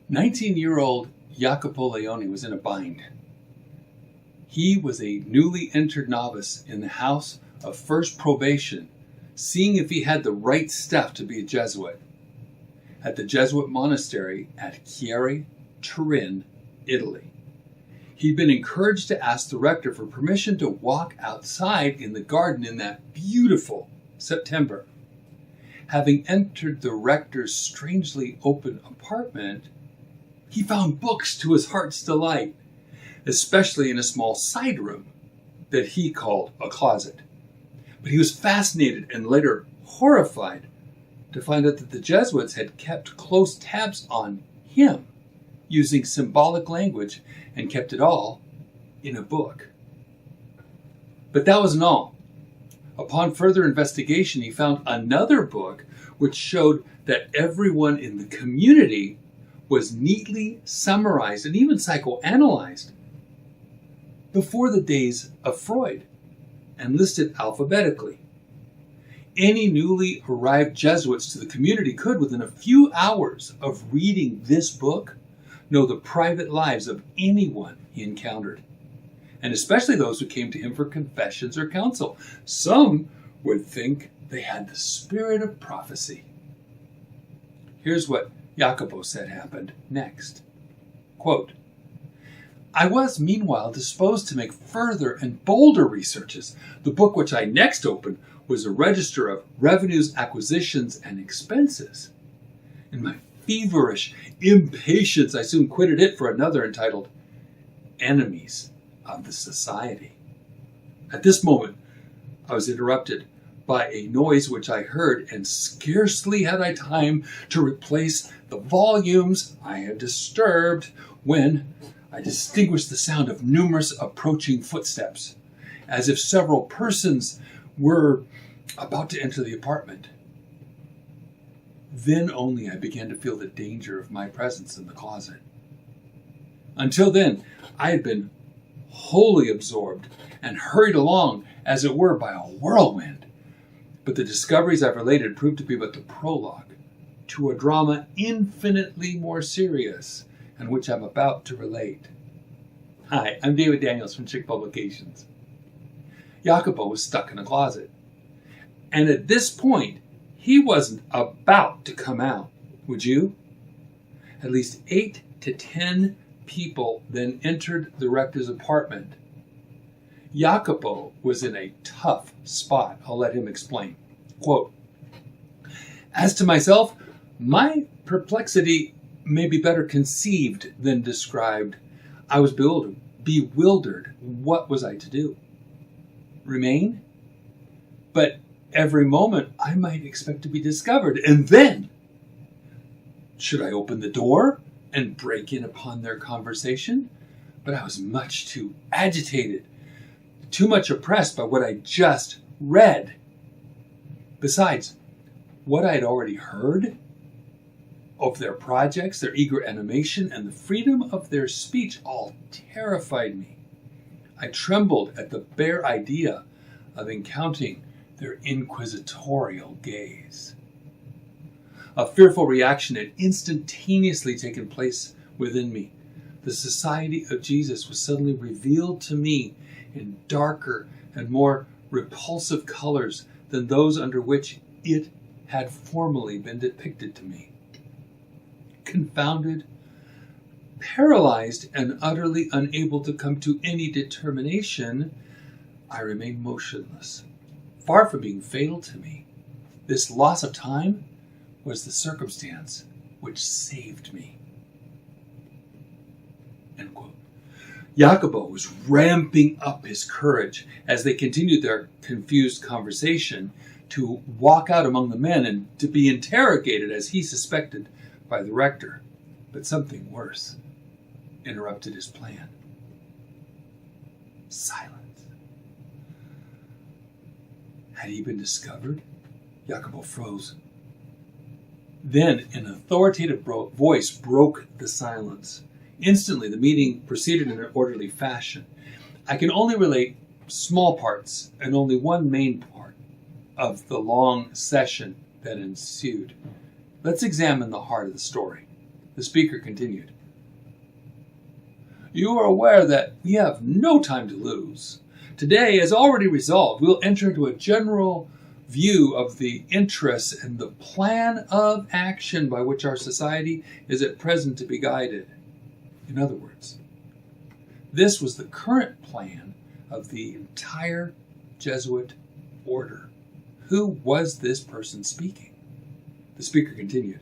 19-year-old Jacopo Leone was in a bind. He was a newly entered novice in the house of first probation, seeing if he had the right stuff to be a Jesuit, at the Jesuit monastery at Chieri, Turin, Italy. He'd been encouraged to ask the rector for permission to walk outside in the garden in that beautiful September. Having entered the rector's strangely open apartment, he found books to his heart's delight, especially in a small side room that he called a closet. But he was fascinated and later horrified to find out that the Jesuits had kept close tabs on him, using symbolic language, and kept it all in a book. But that wasn't all. Upon further investigation, he found another book which showed that everyone in the community was neatly summarized and even psychoanalyzed before the days of Freud and listed alphabetically. Any newly arrived Jesuits to the community could, within a few hours of reading this book, know the private lives of anyone he encountered, and especially those who came to him for confessions or counsel. Some would think they had the spirit of prophecy. Here's what Jacopo said happened next. Quote, I was meanwhile disposed to make further and bolder researches. The book which I next opened was a register of revenues, acquisitions, and expenses. In my feverish impatience, I soon quitted it for another entitled Enemies of the Society. At this moment, I was interrupted by a noise which I heard, and scarcely had I time to replace the volumes I had disturbed when I distinguished the sound of numerous approaching footsteps, as if several persons were about to enter the apartment. Then only I began to feel the danger of my presence in the closet. Until then, I had been wholly absorbed and hurried along, as it were, by a whirlwind. But the discoveries I've related proved to be but the prologue to a drama infinitely more serious, and which I'm about to relate. Hi, I'm David Daniels from Chick Publications. Jacopo was stuck in a closet. And at this point, he wasn't about to come out. Would you? At least 8 to 10 people then entered the rector's apartment. Jacopo was in a tough spot. I'll let him explain. Quote, as to myself, my perplexity may be better conceived than described. I was bewildered. What was I to do? Remain? But every moment I might expect to be discovered. And then, should I open the door and break in upon their conversation? But I was much too agitated, too much oppressed by what I just read. Besides, what I had already heard of their projects, their eager animation, and the freedom of their speech all terrified me. I trembled at the bare idea of encountering their inquisitorial gaze. A fearful reaction had instantaneously taken place within me. The Society of Jesus was suddenly revealed to me in darker and more repulsive colors than those under which it had formerly been depicted to me. Confounded, paralyzed, and utterly unable to come to any determination, I remained motionless. Far from being fatal to me, this loss of time was the circumstance which saved me. End quote. Jacopo was ramping up his courage as they continued their confused conversation to walk out among the men and to be interrogated, as he suspected, by the rector. But something worse interrupted his plan. Silence. Had he been discovered? Jacopo froze. Then an authoritative voice broke the silence. Instantly, the meeting proceeded in an orderly fashion. I can only relate small parts and only one main part of the long session that ensued. Let's examine the heart of the story. The speaker continued, "You are aware that we have no time to lose. Today, as already resolved, we will enter into a general view of the interests and the plan of action by which our society is at present to be guided." In other words, this was the current plan of the entire Jesuit order. Who was this person speaking? The speaker continued,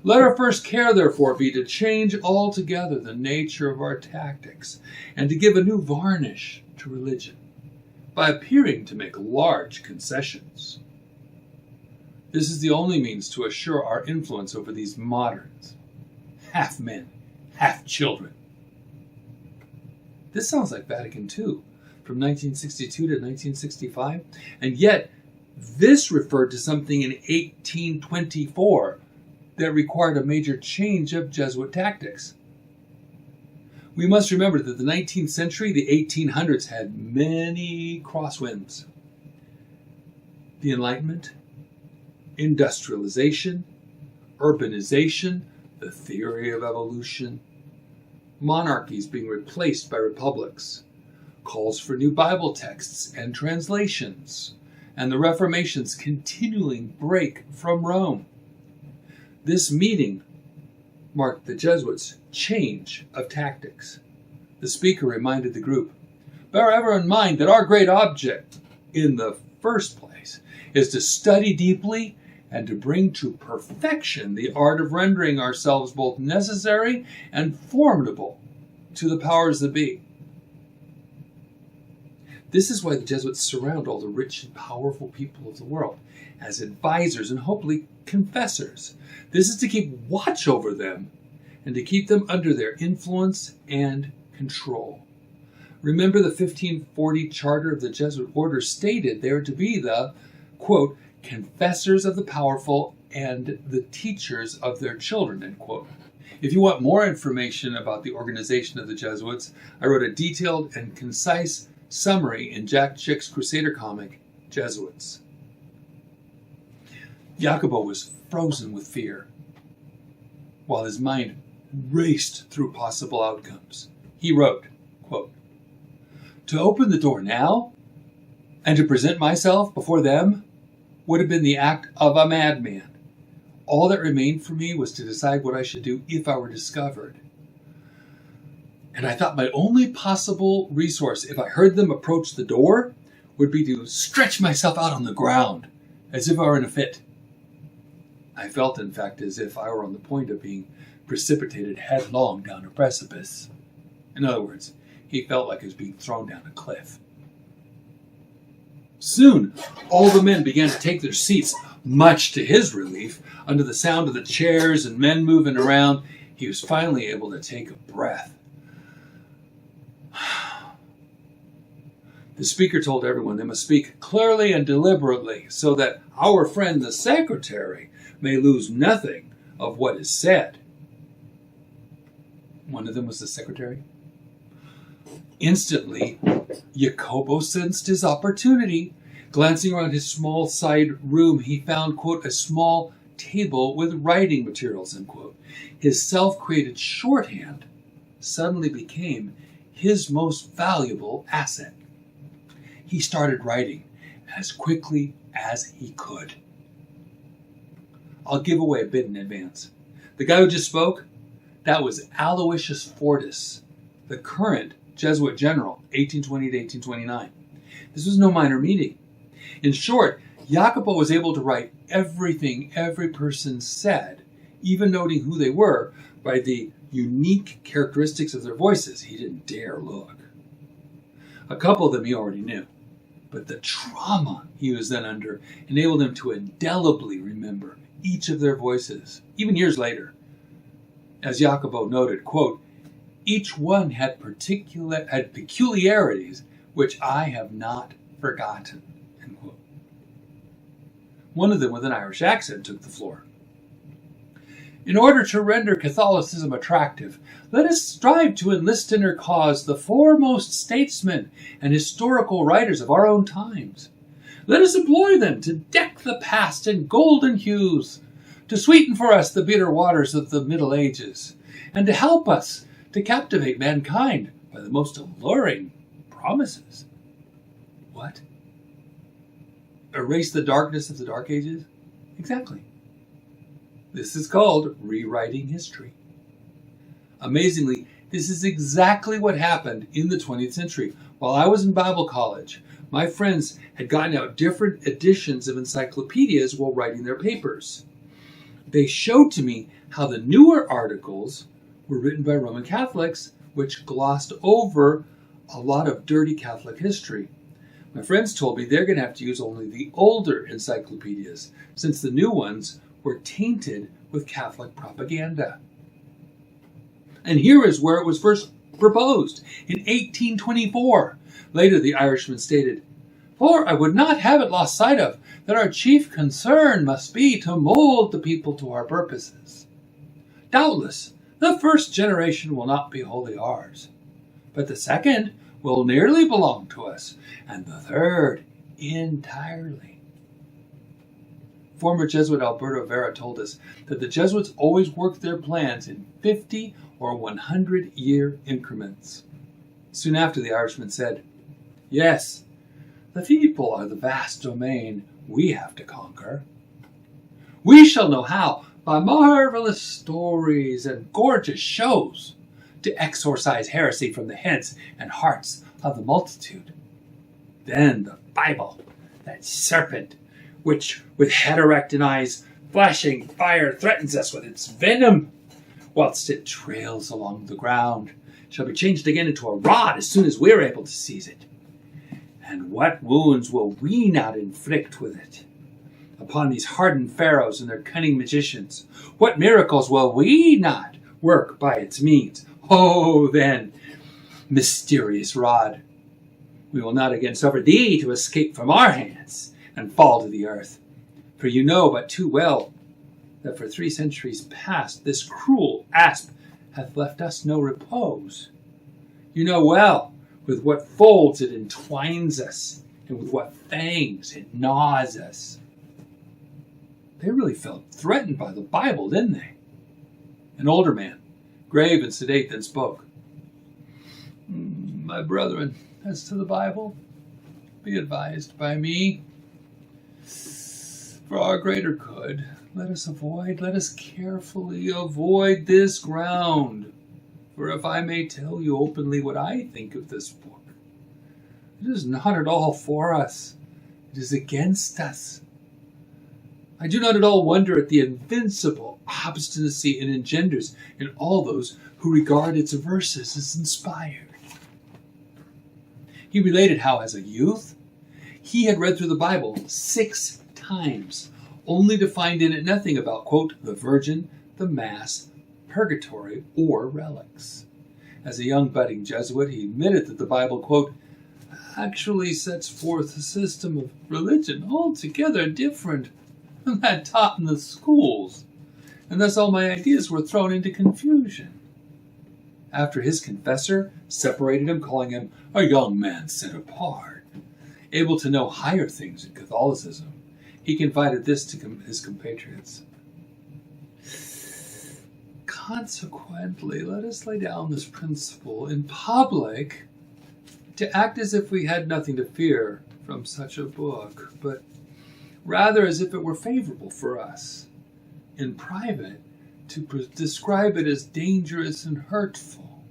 "Let our first care, therefore, be to change altogether the nature of our tactics and to give a new varnish to religion by appearing to make large concessions. This is the only means to assure our influence over these moderns, half men, half children." This sounds like Vatican II from 1962 to 1965, and yet this referred to something in 1824 that required a major change of Jesuit tactics. We must remember that the 19th century, the 1800s, had many crosswinds. The Enlightenment, industrialization, urbanization, the theory of evolution, monarchies being replaced by republics, calls for new Bible texts and translations, and the Reformation's continuing break from Rome. This meeting marked the Jesuits' change of tactics. The speaker reminded the group, "Bear ever in mind that our great object, in the first place, is to study deeply and to bring to perfection the art of rendering ourselves both necessary and formidable to the powers that be." This is why the Jesuits surround all the rich and powerful people of the world as advisors and hopefully confessors. This is to keep watch over them and to keep them under their influence and control. Remember, the 1540 charter of the Jesuit order stated they are to be the, quote, "confessors of the powerful and the teachers of their children," end quote. If you want more information about the organization of the Jesuits, I wrote a detailed and concise summary in Jack Chick's Crusader comic, Jesuits. Jacobo was frozen with fear, while his mind raced through possible outcomes. He wrote, quote, "To open the door now and to present myself before them would have been the act of a madman. All that remained for me was to decide what I should do if I were discovered. And I thought my only possible resource, if I heard them approach the door, would be to stretch myself out on the ground, as if I were in a fit. I felt, in fact, as if I were on the point of being precipitated headlong down a precipice. In other words, he felt like he was being thrown down a cliff. Soon, all the men began to take their seats, much to his relief. Under the sound of the chairs and men moving around, he was finally able to take a breath. The speaker told everyone they must speak clearly and deliberately so that our friend the secretary may lose nothing of what is said. One of them was the secretary. Instantly, Jacobo sensed his opportunity. Glancing around his small side room, he found, quote, a small table with writing materials, end quote. His self-created shorthand suddenly became his most valuable asset. He started writing as quickly as he could. I'll give away a bit in advance. The guy who just spoke, that was Aloysius Fortis, the current Jesuit general, 1820 to 1829. This was no minor meeting. In short, Jacopo was able to write everything every person said, even noting who they were by the unique characteristics of their voices. He didn't dare look. A couple of them he already knew, but the trauma he was then under enabled him to indelibly remember each of their voices, even years later. As Jacopo noted, quote, "Each one had peculiarities which I have not forgotten," end quote. One of them, with an Irish accent, took the floor. "In order to render Catholicism attractive, let us strive to enlist in her cause the foremost statesmen and historical writers of our own times. Let us employ them to deck the past in golden hues, to sweeten for us the bitter waters of the Middle Ages, and to help us to captivate mankind by the most alluring promises. What? Erase the darkness of the Dark Ages? Exactly. This is called rewriting history. Amazingly, this is exactly what happened in the 20th century. While I was in Bible college, my friends had gotten out different editions of encyclopedias while writing their papers. They showed to me how the newer articles were written by Roman Catholics, which glossed over a lot of dirty Catholic history. My friends told me they're going to have to use only the older encyclopedias, since the new ones were tainted with Catholic propaganda. And here is where it was first proposed, in 1824. Later, the Irishman stated, "For I would not have it lost sight of, that our chief concern must be to mold the people to our purposes. Doubtless, the first generation will not be wholly ours, but the second will nearly belong to us, and the third entirely." Former Jesuit Alberto Vera told us that the Jesuits always worked their plans in 50 or 100-year increments. Soon after, the Irishman said, "Yes, the people are the vast domain we have to conquer. We shall know how, by marvelous stories and gorgeous shows, to exorcise heresy from the heads and hearts of the multitude. Then the Bible, that serpent, which with head erect and eyes flashing fire threatens us with its venom, whilst it trails along the ground, shall be changed again into a rod as soon as we are able to seize it. And what wounds will we not inflict with it upon these hardened pharaohs and their cunning magicians? What miracles will we not work by its means? Oh, then, mysterious rod, we will not again suffer thee to escape from our hands and fall to the earth. For you know but too well that for 3 centuries past this cruel asp hath left us no repose. You know well with what folds it entwines us, and with what fangs it gnaws us." They really felt threatened by the Bible, didn't they? An older man, grave and sedate, then spoke. "My brethren, as to the Bible, be advised by me. For our greater good, let us carefully avoid this ground. For if I may tell you openly what I think of this book, it is not at all for us. It is against us. I do not at all wonder at the invincible obstinacy it engenders in all those who regard its verses as inspired." He related how, as a youth, he had read through the Bible 6 times, only to find in it nothing about, quote, the Virgin, the Mass, purgatory, or relics. As a young budding Jesuit, he admitted that the Bible, quote, actually sets forth a system of religion altogether different from that taught in the schools, and thus all my ideas were thrown into confusion. After his confessor separated him, calling him a young man set apart, able to know higher things in Catholicism, he confided this to his compatriots. "Consequently, let us lay down this principle in public to act as if we had nothing to fear from such a book, but rather as if it were favorable for us. In private, to describe it as dangerous and hurtful,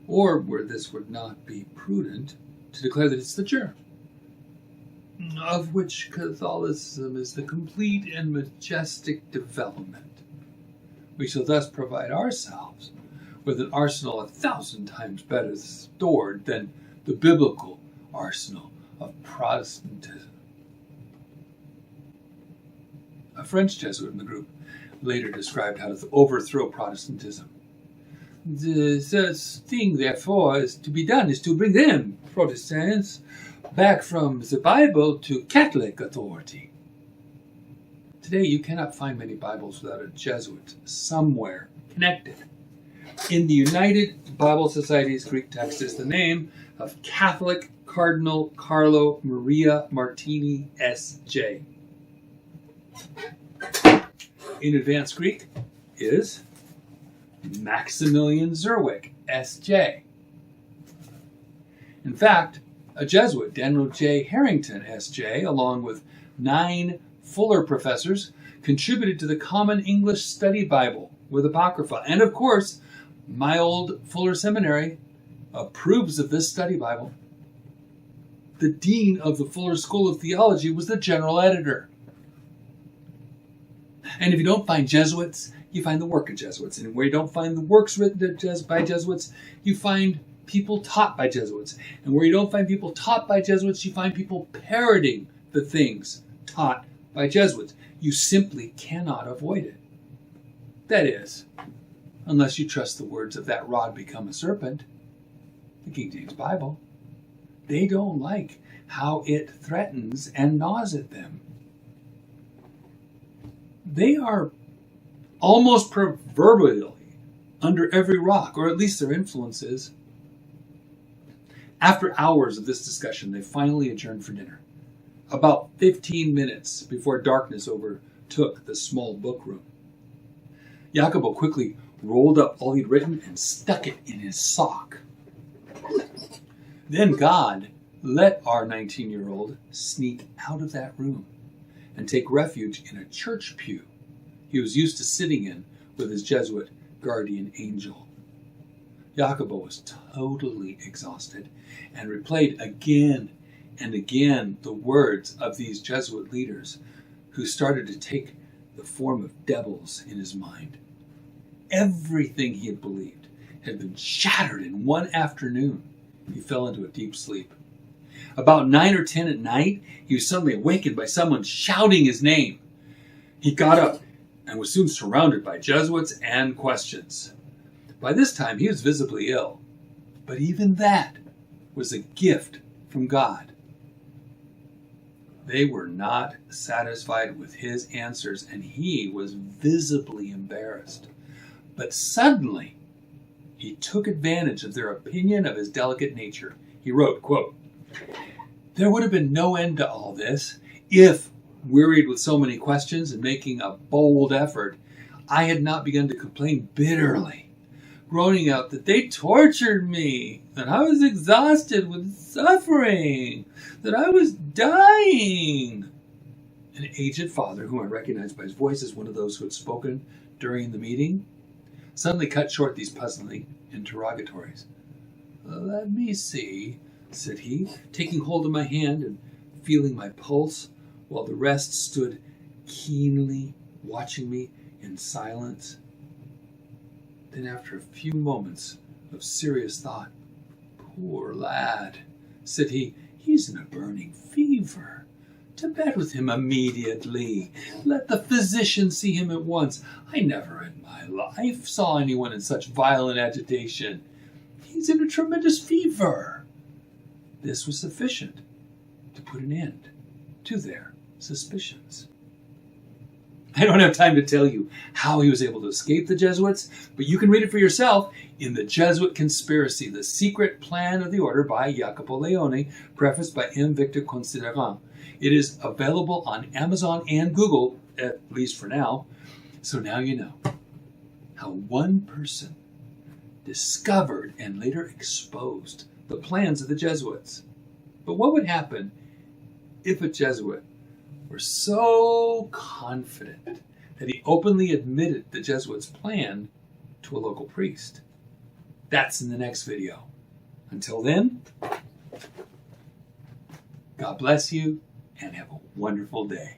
or, where this would not be prudent, to declare that it's the germ, of which Catholicism is the complete and majestic development. We shall thus provide ourselves with an arsenal 1,000 times better stored than the biblical arsenal of Protestantism." A French Jesuit in the group later described how to overthrow Protestantism. "The thing, therefore, is to be done is to bring them, Protestants, back from the Bible to Catholic authority." Today, you cannot find many Bibles without a Jesuit somewhere connected. In the United Bible Society's Greek text is the name of Catholic Cardinal Carlo Maria Martini, S.J. in Advanced Greek is Maximilian Zerwick, S.J. In fact, a Jesuit, Daniel J. Harrington, S.J., along with 9 Fuller professors, contributed to the Common English Study Bible with Apocrypha. And of course, my old Fuller Seminary approves of this study Bible. The dean of the Fuller School of Theology was the general editor. And if you don't find Jesuits, you find the work of Jesuits. And where you don't find the works written by Jesuits, you find people taught by Jesuits. And where you don't find people taught by Jesuits, you find people parroting the things taught by Jesuits. You simply cannot avoid it. That is, unless you trust the words of that rod become a serpent, the King James Bible. They don't like how it threatens and gnaws at them. They are almost proverbially under every rock, or at least their influence is. After hours of this discussion, they finally adjourned for dinner, about 15 minutes before darkness overtook the small book room. Jacobo quickly rolled up all he'd written and stuck it in his sock. Then God let our 19-year-old sneak out of that room and take refuge in a church pew he was used to sitting in with his Jesuit guardian angel. Jacobo was totally exhausted and replayed again and again the words of these Jesuit leaders who started to take the form of devils in his mind. Everything he had believed had been shattered in one afternoon. He fell into a deep sleep. About 9 or 10 at night, he was suddenly awakened by someone shouting his name. He got up and was soon surrounded by Jesuits and questions. By this time, he was visibly ill, but even that was a gift from God. They were not satisfied with his answers, and he was visibly embarrassed. But suddenly, he took advantage of their opinion of his delicate nature. He wrote, quote, "There would have been no end to all this if, wearied with so many questions and making a bold effort, I had not begun to complain bitterly, groaning out that they tortured me, that I was exhausted with suffering, that I was dying." An aged father, whom I recognized by his voice as one of those who had spoken during the meeting, suddenly cut short these puzzling interrogatories. "Let me see," said he, taking hold of my hand and feeling my pulse, while the rest stood keenly watching me in silence. Then, after a few moments of serious thought, "Poor lad," said he, "he's in a burning fever. To bed with him immediately. Let the physician see him at once. I never in my life saw anyone in such violent agitation. He's in a tremendous fever." This was sufficient to put an end to their suspicions. I don't have time to tell you how he was able to escape the Jesuits, but you can read it for yourself in The Jesuit Conspiracy, The Secret Plan of the Order by Jacopo Leone, prefaced by M. Victor Considerant. It is available on Amazon and Google, at least for now. So now you know how one person discovered and later exposed the plans of the Jesuits. But what would happen if a Jesuit were so confident that he openly admitted the Jesuits' plan to a local priest? That's in the next video. Until then, God bless you and have a wonderful day.